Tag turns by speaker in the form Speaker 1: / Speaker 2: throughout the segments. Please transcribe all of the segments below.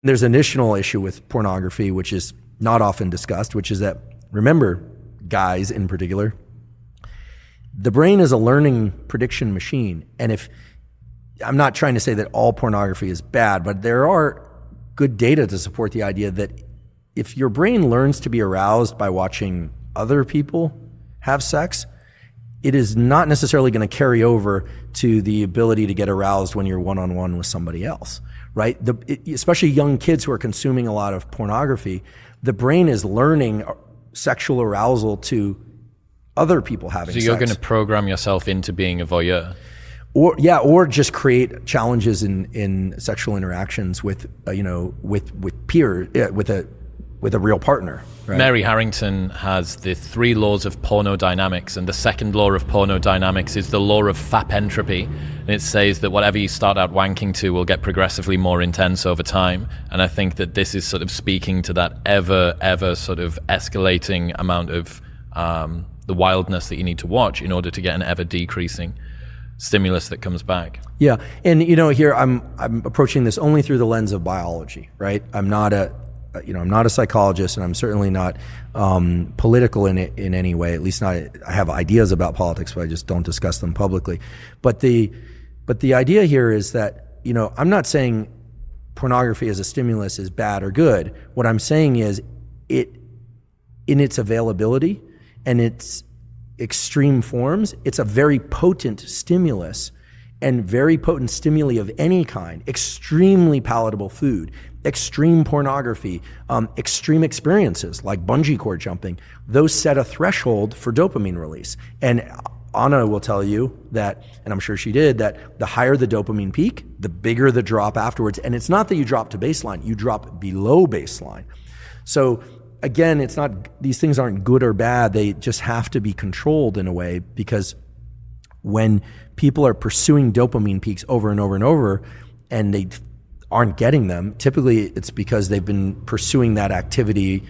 Speaker 1: There's an additional issue with pornography, which is not often discussed, which is that, remember, guys in particular, the brain is a learning prediction machine. And if, I'm not trying to say that all pornography is bad, but there are good data to support the idea that if your brain learns to be aroused by watching other people have sex, it is not necessarily going to carry over to the ability to get aroused when you're one-on-one with somebody else, right? Especially young kids who are consuming a lot of pornography, the brain is learning sexual arousal to other people having sex.
Speaker 2: So you're going to program yourself into being a voyeur?
Speaker 1: Or just create challenges in sexual interactions with peers, with a real partner. Right?
Speaker 2: Mary Harrington has the 3 laws of pornodynamics, and the second law of pornodynamics is the law of FAP entropy, and it says that whatever you start out wanking to will get progressively more intense over time. And I think that this is sort of speaking to that ever sort of escalating amount of the wildness that you need to watch in order to get an ever decreasing stimulus that comes back.
Speaker 1: Yeah, and here I'm approaching this only through the lens of biology, right? I'm not a psychologist, and I'm certainly not political in any way. At least not. I have ideas about politics, but I just don't discuss them publicly. But the idea here is that I'm not saying pornography as a stimulus is bad or good. What I'm saying is it, in its availability and its extreme forms, it's a very potent stimulus, and very potent stimuli of any kind, extremely palatable food, extreme pornography, extreme experiences like bungee cord jumping, those set a threshold for dopamine release. And Anna will tell you that, and I'm sure she did, that the higher the dopamine peak, the bigger the drop afterwards. And it's not that you drop to baseline, you drop below baseline. So again, it's not, these things aren't good or bad, they just have to be controlled in a way, because when people are pursuing dopamine peaks over and over and over and they aren't getting them, typically it's because they've been pursuing that activity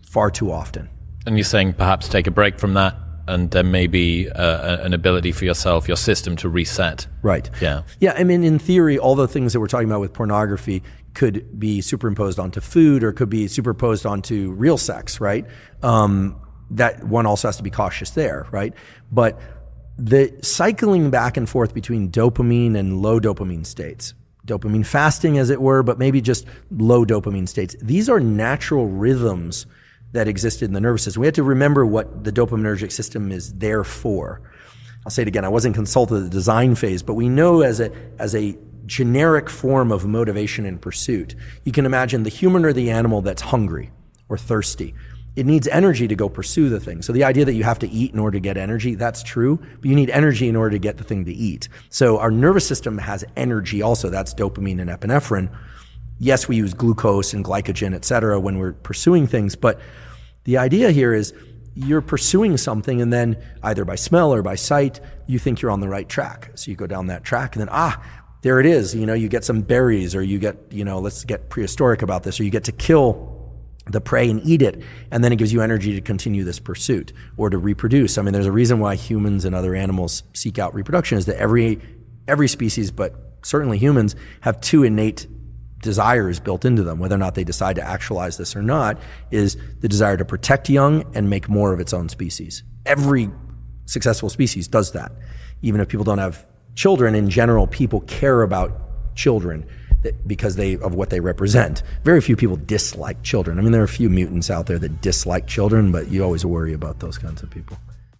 Speaker 1: far too often.
Speaker 2: And you're saying perhaps take a break from that, and there may be an ability for yourself, your system, to reset.
Speaker 1: Right.
Speaker 2: Yeah.
Speaker 1: Yeah, I mean, in theory, all the things that we're talking about with pornography could be superimposed onto food, or could be superimposed onto real sex, right? That one also has to be cautious there, right? But the cycling back and forth between dopamine and low dopamine states, dopamine fasting as it were, but maybe just low dopamine states, these are natural rhythms that existed in the nervous system. We have to remember what the dopaminergic system is there for. I'll say it again, I wasn't consulted at the design phase, but we know as a generic form of motivation and pursuit, you can imagine the human or the animal that's hungry or thirsty. It needs energy to go pursue the thing. So the idea that you have to eat in order to get energy, that's true, but you need energy in order to get the thing to eat. So our nervous system has energy also, that's dopamine and epinephrine. Yes, we use glucose and glycogen, et cetera, when we're pursuing things, but the idea here is you're pursuing something, and then either by smell or by sight, you think you're on the right track. So you go down that track, and then, there it is. You get some berries, or you get, let's get prehistoric about this, or you get to kill the prey and eat it, and then it gives you energy to continue this pursuit or to reproduce. I mean, there's a reason why humans and other animals seek out reproduction, is that every species, but certainly humans, have 2 innate desires built into them. Whether or not they decide to actualize this or not is the desire to protect young and make more of its own species. Every successful species does that. Even if people don't have children, in general, people care about children because of what they represent. Very few people dislike children. I mean, there are a few mutants out there that dislike children, but you always worry about those kinds of people.